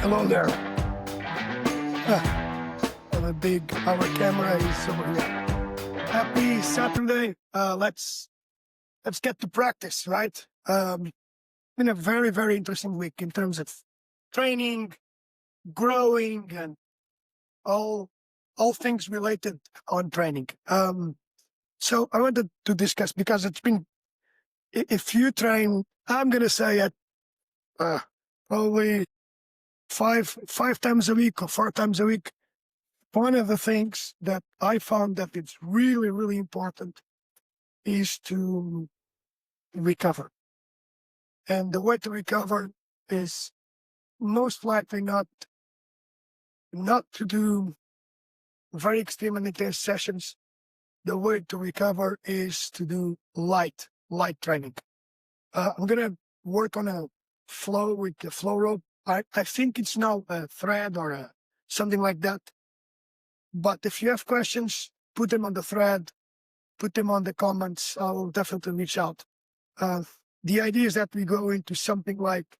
Hello there. Our camera is over here. Happy Saturday. Let's get to practice, right? Been a very, very interesting week in terms of training, growing, and all all things related on training. So I wanted to discuss because it's been if you train, I'm gonna say at uh, probably five times a week or 4 times a week. One of the things that I found that it's really, really important is to recover. And the way to recover is most likely not to do very extreme and intense sessions. The way to recover is to do light training. I'm gonna work on a flow with the flow rope. I think it's now a thread or something like that. But if you have questions, put them on the thread, put them on the comments. I'll definitely reach out. Uh, the idea is that we go into something like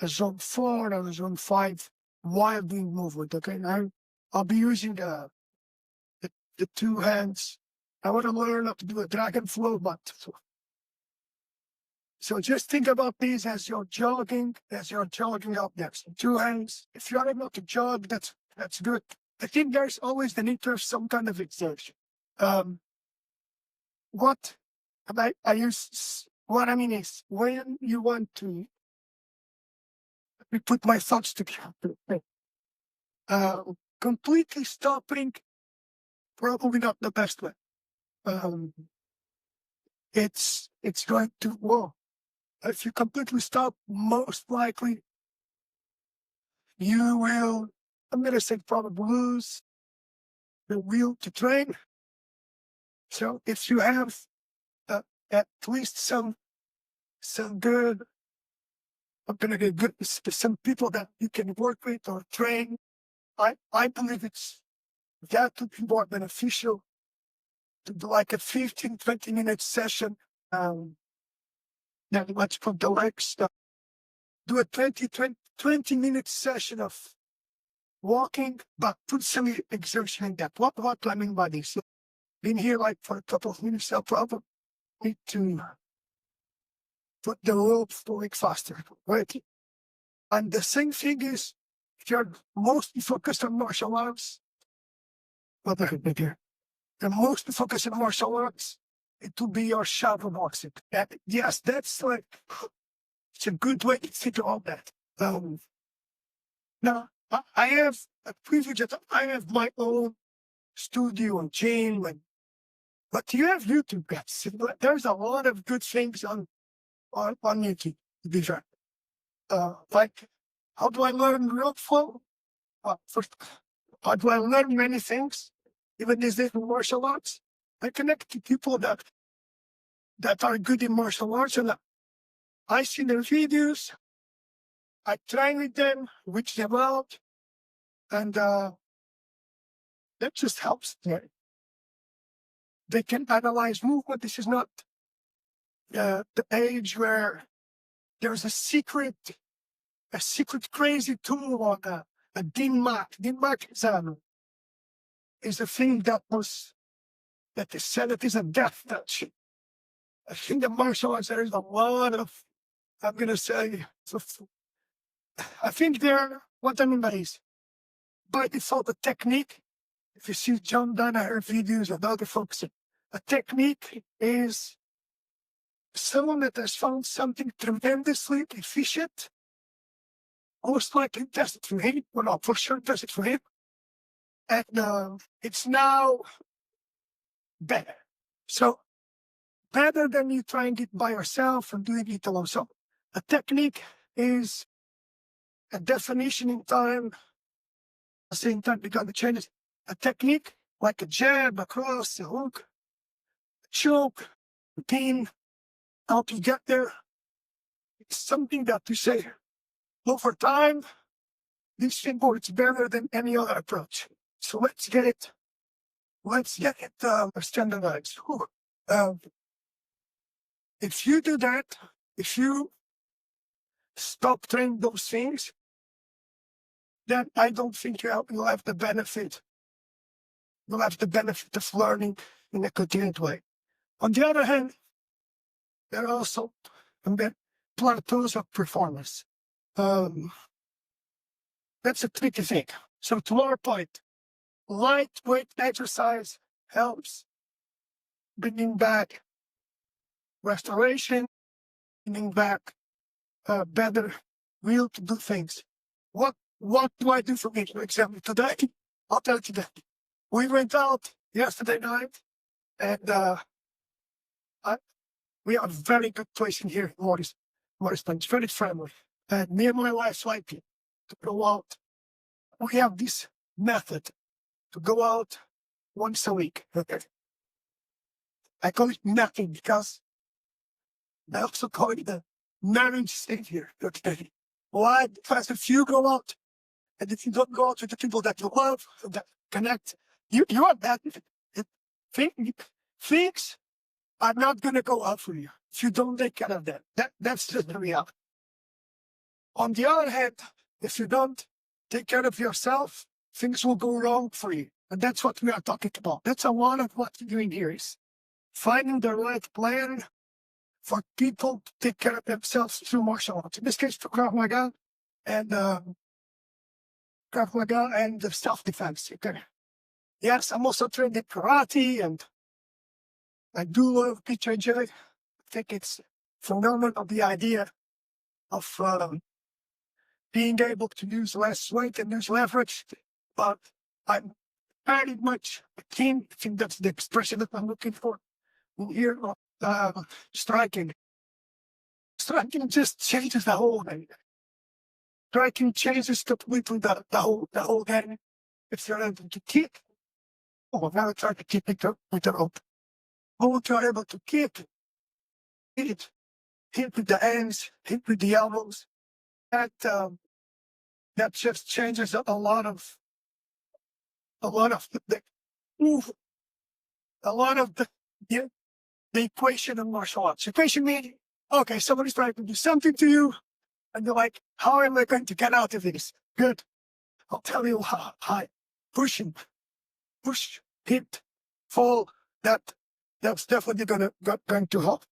a zone 4 or a zone 5 while doing movement. Okay, now I'll be using the two hands. I want to learn how to do a dragon flow, but so just think about these as you're jogging out there. So two hands. If you're able to jog, that's good. I think there's always the need to have some kind of exertion. Um, what I use what I mean is when you want to put my thoughts together, uh, completely stopping probably not the best way. Um, it's going to if you completely stop, most likely you will. I'm gonna say probably lose the will to train. So if you have at least some good I'm gonna get good some people that you can work with or train. I believe that would be more beneficial to do like a 15, 20-minute session. Now let's put the legs. Do a 20-minute session of walking, but put some exertion in that. What do I mean by this? Been here like for a couple of minutes, I'll probably need to put the rope going faster, right? And the same thing is, if you're mostly focused on martial arts, what the heck, here? You're mostly focused on martial arts, it will be your shadow boxing. And yes, that's like, it's a good way to figure all that. Now, I have a privilege that I have my own studio and gym, but you have YouTube, guys. There's a lot of good things on YouTube, to be fair. Like, how do I learn real flow? First, how do I learn many things? Even these days in martial arts, I connect to people that are good in martial arts, and I see their videos. I train with them, reach them out, and that just helps. Right? They can analyze movement. This is not the age where there's a secret crazy tool on a DINMAC. DINMAC is a thing that is said it is a death touch. I think the martial arts, there is a lot of, I'm going to say, so I think what I mean by default, the technique, if you see John Danaher videos and other folks, a technique is someone that has found something tremendously efficient, most likely does it for him, well, not for sure does it for him, and it's now better. So better than you trying it by yourself and doing it alone. So a technique is a definition in time. At the same time, we got to change it. A technique like a jab, a cross, a hook, a choke, a pin, how to get there. It's something that you say over time, this thing works better than any other approach. So let's get it standardized. If you do that, if you stop training those things, then I don't think you'll have the benefit. You'll have the benefit of learning in a continued way. On the other hand, there are also plateaus of performance. Um, that's a tricky thing. So to our point, lightweight exercise helps bringing back restoration, bringing back better will to do things. What do I do for me? For example, today, I'll tell you that we went out yesterday night, and we have a very good place in here in Morris Plains, very friendly. And me and my wife like it to go out. We have this method to go out once a week. Okay. I call it napping because I also call it the marriage savior. Okay. Why? Because if you go out and if you don't go out with the people that you love, that connect, you are bad. Things are not going to go out for you if you don't take care of them. That's just the reality. On the other hand, if you don't take care of yourself, things will go wrong for you. And that's what we are talking about. That's a lot of what we're doing here is finding the right plan for people to take care of themselves through martial arts. In this case, for Krav Maga and the self-defense. Okay. Yes, I'm also trained in karate, and I do love PJJ. I think it's phenomenal, the idea of being able to use less weight and use leverage. But I'm very much keen, I think that's the expression that I'm looking for here, striking. Striking just changes the whole thing. Striking changes completely the whole game. If you're able to kick, now I try to keep it with the rope. If you're able to kick, hit with the hands, hit with the elbows, that just changes a lot of the the equation of martial arts. Equation meaning, okay, somebody's trying to do something to you, and you're like, how am I going to get out of this? Good. I'll tell you how. Push, hit, fall. That's definitely going to help.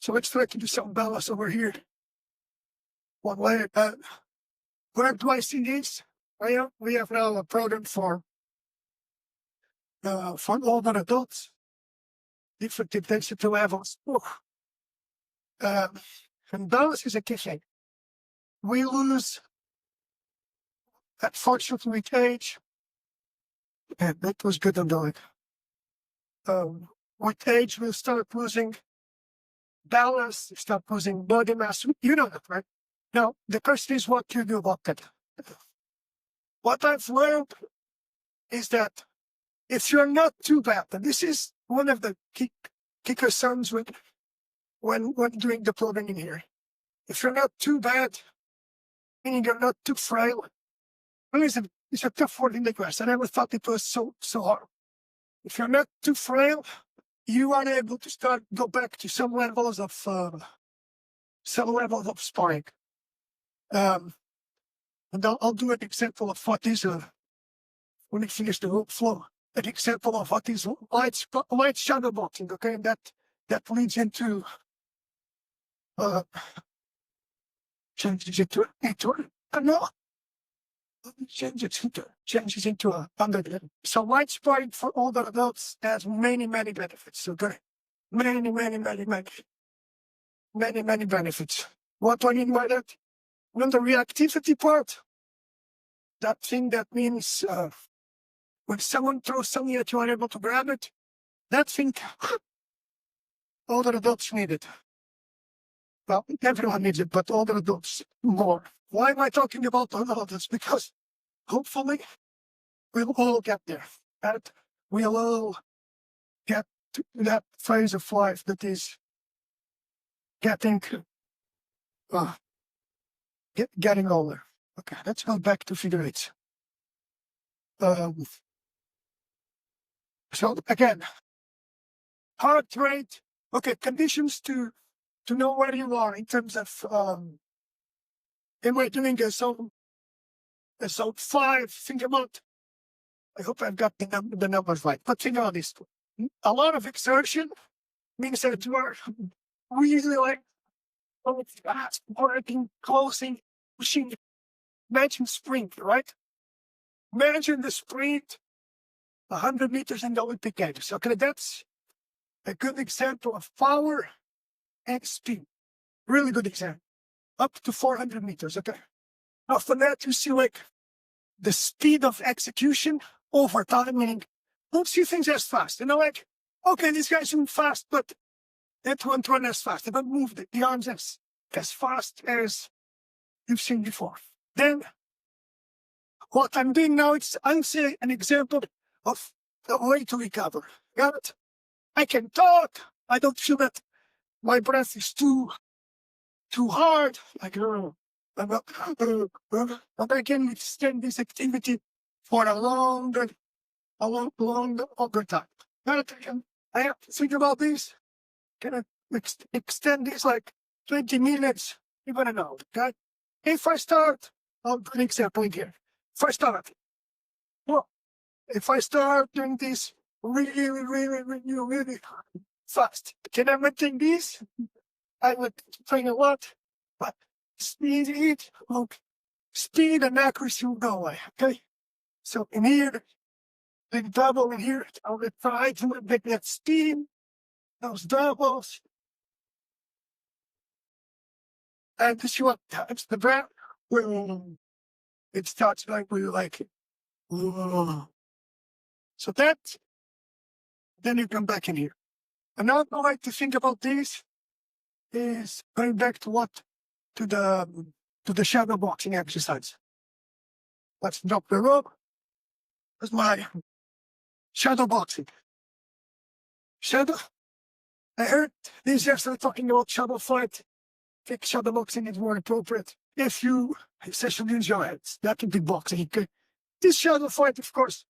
So let's try to do some balance over here. One way. Where do I see this? We have now a program for older adults, different intensity levels. And balance is a key thing. We lose, unfortunately, with age, and that was good on doing. With age, we'll start losing balance, start losing body mass. You know that, right? Now, the question is what you do about that. What I've learned is that if you're not too bad, and this is one of the key concerns when doing the programming here. If you're not too bad, meaning you're not too frail, it's a tough word in the US. I never thought it was so hard. If you're not too frail, you are able to go back to some levels of sparring. And I'll do an example of what is when I finish the whole flow. An example of what is light shadow boxing. Okay, and that leads into changes into a under. So light sparring for older adults has many benefits. Okay, many benefits. What do I mean by that? On the reactivity part, that thing that means when someone throws something that you are able to grab it, that thing older adults need it. Well, everyone needs it, but older adults more. Why am I talking about older adults? Because hopefully we'll all get there. And we'll all get to that phase of life that is getting older. Okay, let's go back to figure eights. So again, heart rate. Okay, conditions to know where you are in terms of am I doing some So 5, think about, I hope I've got the numbers right, but think about this. A lot of exertion means that you are really like fast, working, closing, pushing. Imagine sprint, right? Imagine the sprint, 100 meters in the Olympic Games. Okay, that's a good example of power and speed. Really good example. Up to 400 meters, okay? Now for that, you see like the speed of execution over time, meaning don't see things as fast. You know, like, okay, this guy's moving fast, but that won't run as fast. They don't move the arms as fast as you've seen before. Then what I'm doing now, I'm saying an example of the way to recover. Got it? I can talk. I don't feel that my breath is too hard. Like, but I can extend this activity for a longer time. Got it? I have to think about this. Can I extend this like 20 minutes, even an hour? Okay? If I start, I'll do an example here. If I start, well, if I start doing this really fast, can I maintain this? I would train a lot, but speed and accuracy will go away. Okay, so in here, the double in here, I will try to make that speed, those doubles, and to see what happens. The breath, it starts like we like it. So that, then you come back in here. Another way to think about this is going back to the shadow boxing exercise. Let's drop the rope. That's my shadow boxing. Shadow. I heard these yesterday talking about shadow fight. I think shadow boxing is more appropriate if you essentially use your hands. That would be boxing. Okay? This shadow fight, of course,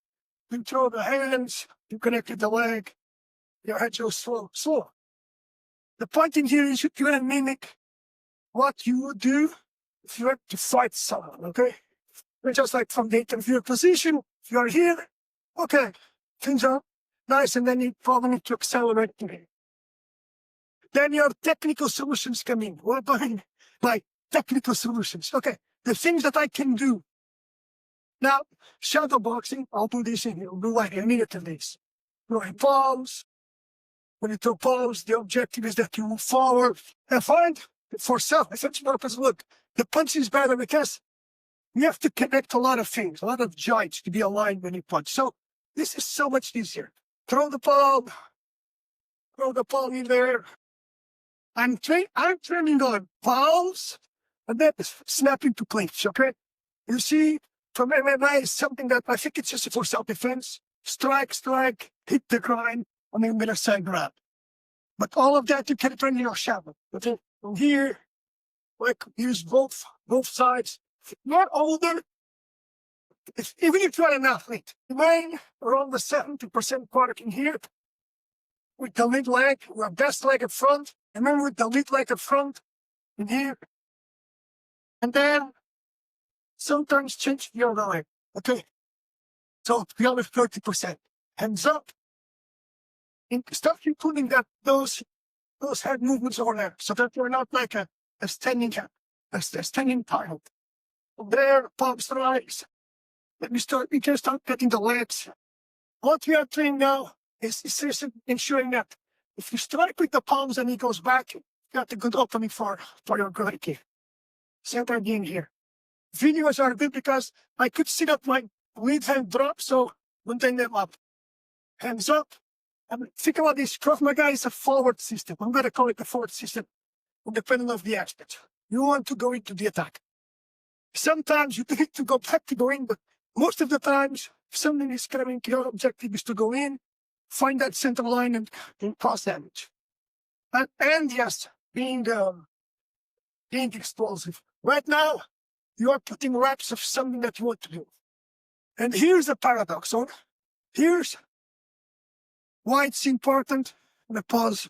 you throw the hands, you connect with the leg, your head goes slow. The point in here is you can mimic what you would do if you were to fight someone, okay? You're just like from the interview position, if you're here, okay, things are nice, and then you probably need to accelerate. Then your technical solutions come in. What do I mean by technical solutions? Okay, the things that I can do. Now, shadow boxing, I'll do this in here. I'll do like a minute of this. Throwing palms. When you throw palms, the objective is that you move forward and find for self-defense purpose. Look, the punch is better because you have to connect a lot of things, a lot of joints to be aligned when you punch. So this is so much easier. Throw the palm in there. I'm training on palms and then snapping to clinch, okay? You see, from MMA, is something that I think it's just for self-defense. Strike, hit the ground, and then I'm going to say grab. But all of that you can train in your shadow. Okay? From here, like use both sides. If you're not older, even if you're an athlete, remain around the 70% parking here with the lead leg, your best leg up front, and then with the lead leg up front in here. And then sometimes change the other leg. Okay? So the other 30%. Hands up. And start including those head movements over there, so that you're not like a standing child. There, palm strikes. We can start getting the legs. What we are training now is ensuring that if you strike with the palms and he goes back, you got a good opening for your right kick. Same thing here. Videos are good because I could see that my lead hand drop, so maintain them up. Hands up. And think about this. Krav Maga is a forward system. I'm going to call it a forward system, depending on the aspect. You want to go into the attack. Sometimes you need to go back to go in, but most of the times, if something is coming, your objective is to go in, find that center line, and cause damage. And yes, being explosive. Right now, you are putting reps of something that you want to do. And here's the paradox. So here's why it's important, the pause,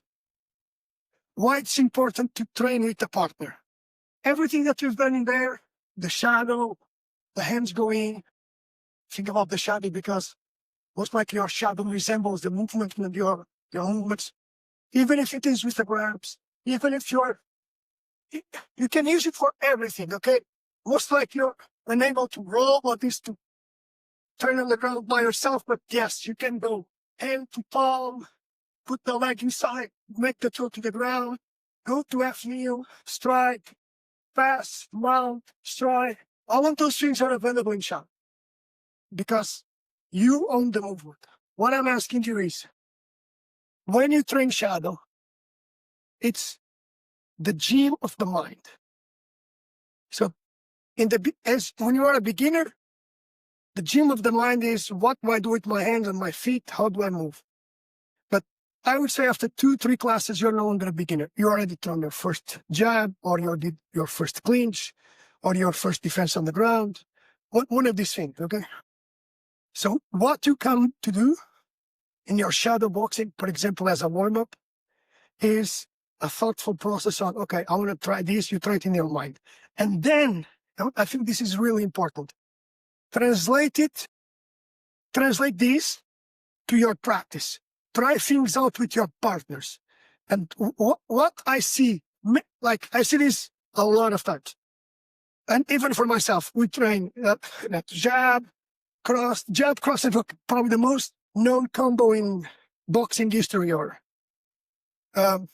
why it's important to train with a partner. Everything that you've done in there, the shadow, the hands going, think about the shadow, because most likely your shadow resembles the movement of your movements, even if it is with the grabs, even if you can use it for everything, okay? Most likely you're unable to roll, or at least to turn on the ground by yourself, but yes, you can go hand to palm, put the leg inside, make the toe to the ground, go to F kneel, strike, pass, mount, strike. All of those things are available in shadow because you own the movement. What I'm asking you is, when you train shadow, it's the gym of the mind. So when you are a beginner, the gym of the mind is, what do I do with my hands and my feet? How do I move? But I would say after 2-3 classes, you're no longer a beginner. You already thrown your first jab, or you did your first clinch, or your first defense on the ground. One of these things, okay? So what you come to do in your shadow boxing, for example, as a warm-up, is a thoughtful process on, okay, I want to try this, you try it in your mind. And then, I think this is really important, translate this to your practice. Try things out with your partners. And what I see, like I see this a lot of times. And even for myself, we train jab, cross, and hook, probably the most known combo in boxing history, and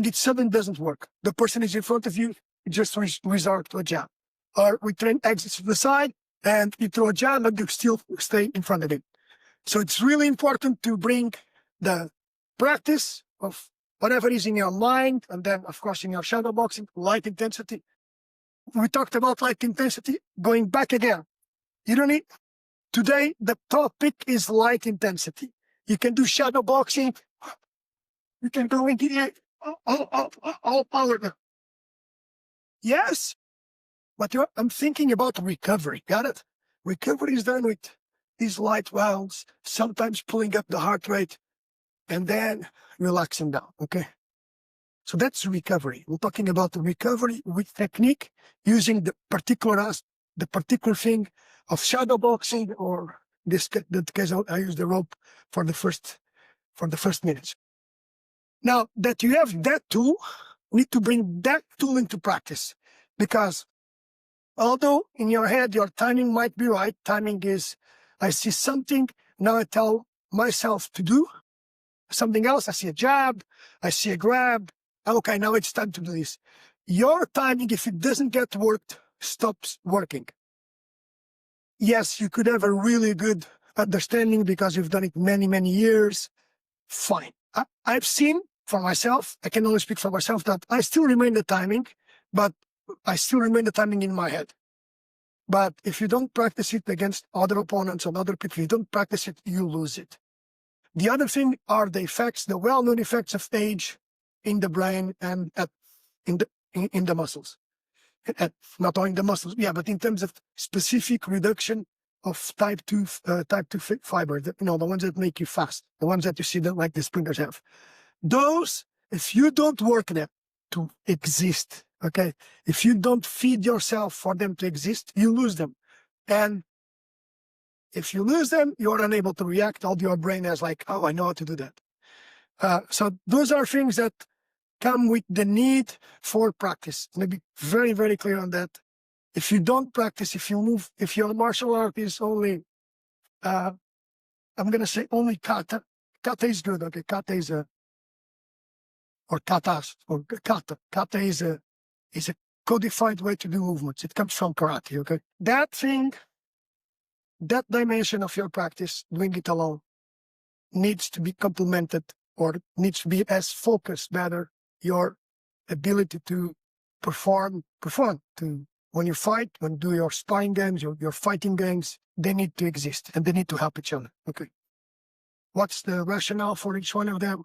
it suddenly doesn't work. The person is in front of you, you just resort to a jab. Or we train exits to the side, and you throw a jab, and you still stay in front of it. So it's really important to bring the practice of whatever is in your mind, and then, of course, in your shadow boxing, light intensity. We talked about light intensity. Going back again, you don't need, today, the topic is light intensity. You can do shadow boxing. You can go into it all power. Yes, but I'm thinking about recovery. Got it? Recovery is done with these light rounds, sometimes pulling up the heart rate, and then relaxing down, okay? So that's recovery. We're talking about the recovery with technique, using the particular thing of shadow boxing, or that case I use the rope for the first minutes. Now that you have that tool, you need to bring that tool into practice, because although in your head your timing might be right, timing is, I see something, now I tell myself to do something else. I see a jab, I see a grab, okay, now it's time to do this. Your timing, if it doesn't get worked, stops working. Yes, you could have a really good understanding because you've done it many, many years. Fine. I've seen for myself, I can only speak for myself, that I still remain the timing, but I still remain the timing in my head. But if you don't practice it against other opponents and other people, if you don't practice it, you lose it. The other thing are the effects, the well-known effects of age in the brain and in the muscles. Not only the muscles, yeah, but in terms of specific reduction of type 2 fiber, the ones that make you fast, the ones that you see that like the sprinters have. Those, if you don't work them to exist, okay, if you don't feed yourself for them to exist, you lose them. And if you lose them, you're unable to react. All your brain is like, oh, I know how to do that. So those are things that come with the need for practice. Let me be very, very clear on that. If you don't practice, if your martial art is only, I'm going to say only kata. Kata is good, okay? Kata is or katas, or kata. Kata is a codified way to do movements. It comes from karate, okay? That dimension of your practice, doing it alone, needs to be complemented, or needs to be as focused better your ability to perform to when you fight, when you do your sparring games, your fighting games, they need to exist and they need to help each other. Okay. What's the rationale for each one of them?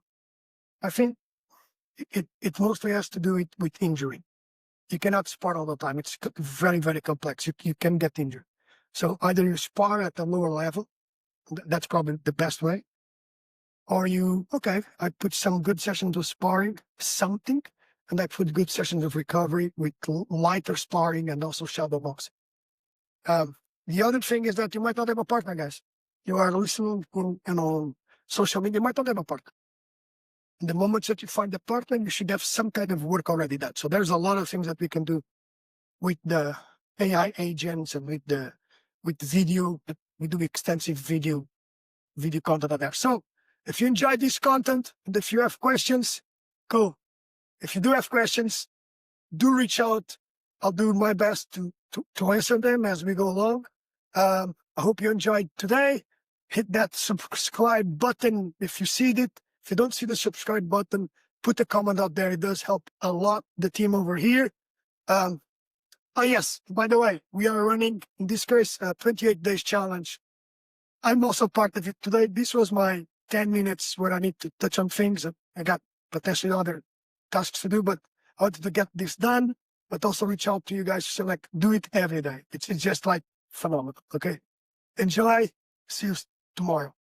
I think it mostly has to do with injury. You cannot spar all the time. It's very, very complex. You can get injured. So either you spar at a lower level, that's probably the best way, or I put some good sessions of sparring, and I put good sessions of recovery with lighter sparring and also shadow boxing. The other thing is that you might not have a partner, guys. You are listening on social media, you might not have a partner. In the moment that you find a partner, you should have some kind of work already done. So there's a lot of things that we can do with the AI agents and with the video. We do extensive video content on there. So if you enjoyed this content and if you have questions, go. If you do have questions, do reach out. I'll do my best to answer them as we go along. I hope you enjoyed today. Hit that subscribe button if you see it. If you don't see the subscribe button, put a comment out there. It does help a lot the team over here. Oh yes, by the way, we are running in this case a 28 days challenge. I'm also part of it today. This was my 10 minutes where I need to touch on things. I got potentially other tasks to do, but I wanted to get this done, but also reach out to you guys to say, like, do it every day. It's just like phenomenal. Okay. Enjoy. See you tomorrow.